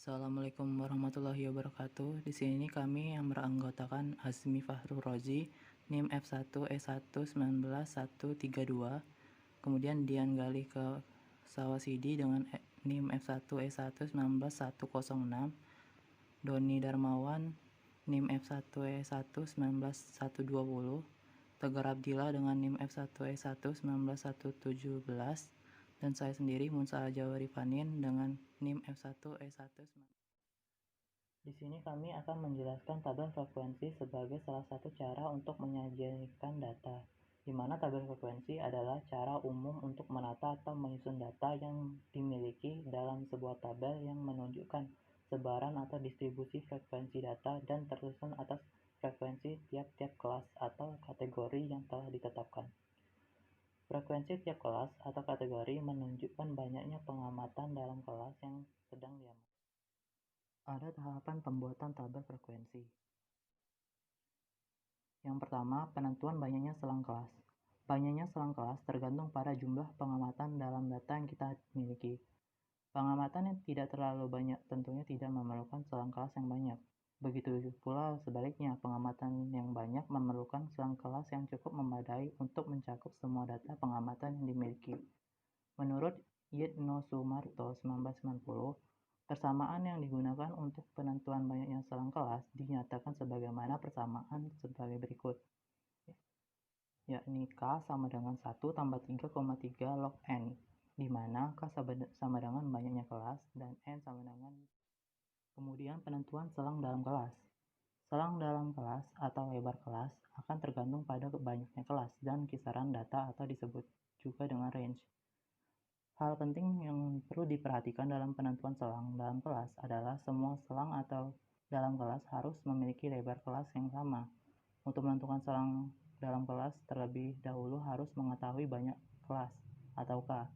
Assalamualaikum warahmatullahi wabarakatuh. Di sini kami yang beranggotakan Azmi Fahrul Rozi, NIM F1E1 191132. Kemudian Dian Gali ke Sawasidi dengan NIM F1E1 191106. Doni Darmawan, NIM F1E1 191120. Tegar Abdillah dengan NIM F1E1 191117. Dan saya sendiri Munsa Jawari Fanin dengan NIM F1E1. Di sini kami akan menjelaskan tabel frekuensi sebagai salah satu cara untuk menyajikan data, di mana tabel frekuensi adalah cara umum untuk menata atau menyusun data yang dimiliki dalam sebuah tabel yang menunjukkan sebaran atau distribusi frekuensi data dan tersusun atas frekuensi tiap-tiap kelas atau kategori yang telah ditetapkan. Frekuensi tiap kelas atau kategori menunjukkan banyaknya pengamatan dalam kelas yang sedang diamati. Ada tahapan pembuatan tabel frekuensi. Yang pertama, penentuan banyaknya selang kelas. Banyaknya selang kelas tergantung pada jumlah pengamatan dalam data yang kita miliki. Pengamatan yang tidak terlalu banyak tentunya tidak memerlukan selang kelas yang banyak. Begitu pula sebaliknya, pengamatan yang banyak memerlukan selang kelas yang cukup memadai untuk mencakup semua data pengamatan yang dimiliki. Menurut Yitno Sumarto 1990, persamaan yang digunakan untuk penentuan banyaknya selang kelas dinyatakan sebagaimana persamaan sebagai berikut, yakni K sama dengan 1 tambah 3,3 log N, di mana K sama dengan banyaknya kelas dan N sama dengan. Kemudian penentuan selang dalam kelas. Selang dalam kelas atau lebar kelas akan tergantung pada banyaknya kelas dan kisaran data atau disebut juga dengan range. Hal penting yang perlu diperhatikan dalam penentuan selang dalam kelas adalah semua selang atau dalam kelas harus memiliki lebar kelas yang sama. Untuk menentukan selang dalam kelas, terlebih dahulu harus mengetahui banyak kelas atau K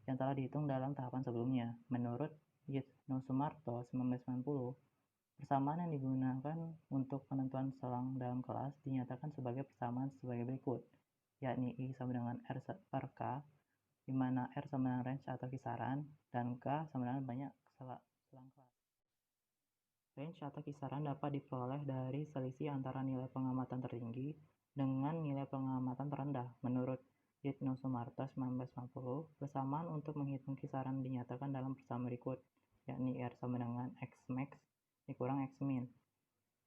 yang telah dihitung dalam tahapan sebelumnya. Menurut Yitno Sumarto 1990, persamaan yang digunakan untuk penentuan selang dalam kelas dinyatakan sebagai persamaan sebagai berikut, yakni I sama dengan R per K, di mana R sama dengan range atau kisaran, dan K sama dengan banyak selang kelas. Range atau kisaran dapat diperoleh dari selisih antara nilai pengamatan tertinggi dengan nilai pengamatan terendah. Menurut Yitno Sumarto 1990, persamaan untuk menghitung kisaran dinyatakan dalam persamaan berikut, yakni R sama dengan X max dikurang X min,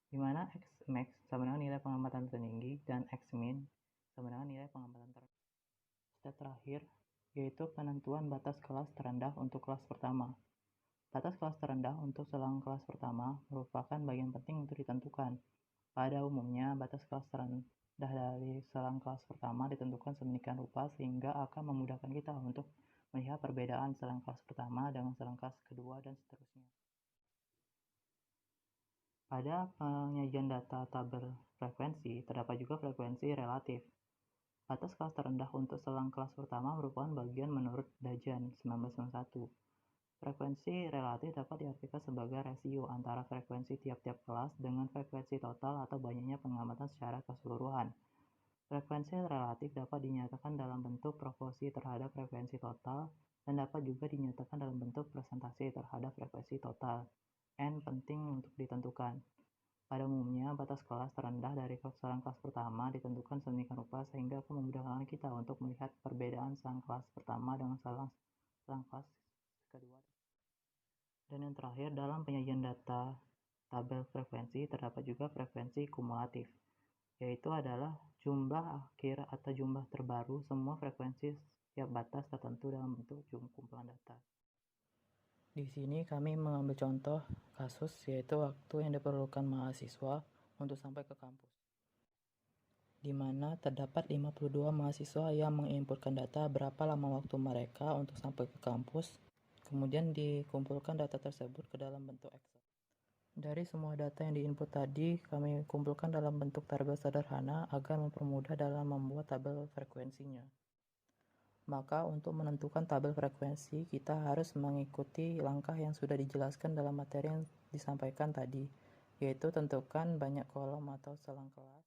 di mana X max sama dengan nilai pengamatan tertinggi dan X min sama dengan nilai pengamatan terendah. Step terakhir yaitu penentuan batas kelas terendah untuk kelas pertama. Batas kelas terendah untuk selang kelas pertama merupakan bagian penting untuk ditentukan. Pada umumnya, batas kelas terendah dari selang kelas pertama ditentukan sedemikian rupa sehingga akan memudahkan kita untuk melihat perbedaan selang kelas pertama dengan selang kelas kedua dan seterusnya. Pada penyajian data tabel frekuensi, terdapat juga frekuensi relatif. Batas kelas terendah untuk selang kelas pertama merupakan bagian menurut Dajan 1991. Frekuensi relatif dapat diartikan sebagai rasio antara frekuensi tiap-tiap kelas dengan frekuensi total atau banyaknya pengamatan secara keseluruhan. Frekuensi relatif dapat dinyatakan dalam bentuk proporsi terhadap frekuensi total dan dapat juga dinyatakan dalam bentuk presentasi terhadap frekuensi total. N penting untuk ditentukan. Pada umumnya, batas kelas terendah dari selang kelas pertama ditentukan sedemikian rupa sehingga akan memudahkan kita untuk melihat perbedaan selang kelas pertama dengan selang kelas kedua. Dan yang terakhir, dalam penyajian data tabel frekuensi terdapat juga frekuensi kumulatif, yaitu adalah jumlah akhir atau jumlah terbaru semua frekuensi setiap batas tertentu dalam bentuk kumpulan data. Di sini kami mengambil contoh kasus yaitu waktu yang diperlukan mahasiswa untuk sampai ke kampus, di mana terdapat 52 mahasiswa yang menginputkan data berapa lama waktu mereka untuk sampai ke kampus. Kemudian dikumpulkan data tersebut ke dalam bentuk Excel. Dari semua data yang diinput tadi, kami kumpulkan dalam bentuk tabel sederhana agar mempermudah dalam membuat tabel frekuensinya. Maka untuk menentukan tabel frekuensi, kita harus mengikuti langkah yang sudah dijelaskan dalam materi yang disampaikan tadi, yaitu tentukan banyak kolom atau selang kelas,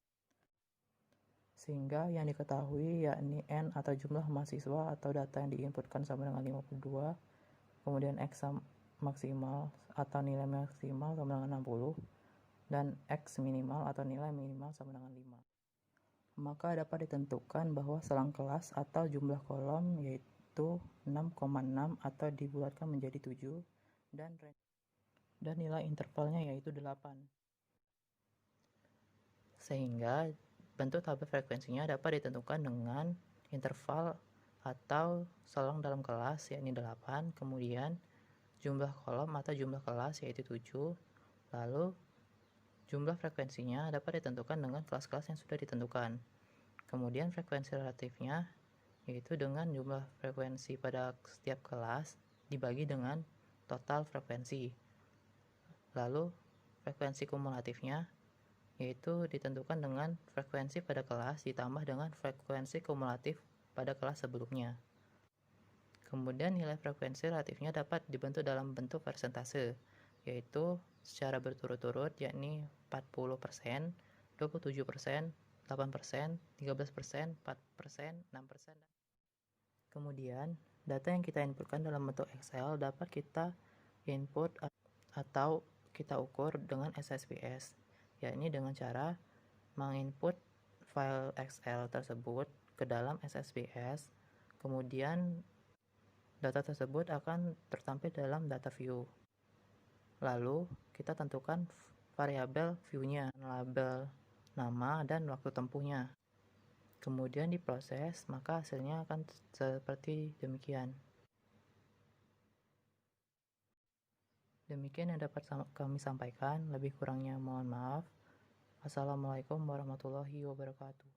sehingga yang diketahui yakni N atau jumlah mahasiswa atau data yang diinputkan sama dengan 52, kemudian X maksimal atau nilai maksimal sama dengan 60 dan X minimal atau nilai minimal sama dengan 5. Maka dapat ditentukan bahwa selang kelas atau jumlah kolom yaitu 6,6 atau dibulatkan menjadi 7 dan nilai intervalnya yaitu 8. Sehingga bentuk tabel frekuensinya dapat ditentukan dengan interval atau selang dalam kelas yakni 8, kemudian jumlah kolom atau jumlah kelas yaitu 7, lalu jumlah frekuensinya dapat ditentukan dengan kelas-kelas yang sudah ditentukan. Kemudian frekuensi relatifnya yaitu dengan jumlah frekuensi pada setiap kelas dibagi dengan total frekuensi. Lalu frekuensi kumulatifnya yaitu ditentukan dengan frekuensi pada kelas ditambah dengan frekuensi kumulatif pada kelas sebelumnya. Kemudian nilai frekuensi relatifnya dapat dibentuk dalam bentuk persentase, yaitu secara berturut-turut yakni 40%, 27%, 8%, 13%, 4%, 6%. Kemudian, data yang kita inputkan dalam bentuk Excel dapat kita input atau kita ukur dengan SPSS, yakni dengan cara menginput file Excel tersebut ke dalam SPSS, kemudian data tersebut akan tertampil dalam data view. Lalu, kita tentukan variabel view-nya, label nama dan waktu tempuhnya. Kemudian diproses, maka hasilnya akan seperti demikian. Demikian yang dapat kami sampaikan, lebih kurangnya mohon maaf. Assalamualaikum warahmatullahi wabarakatuh.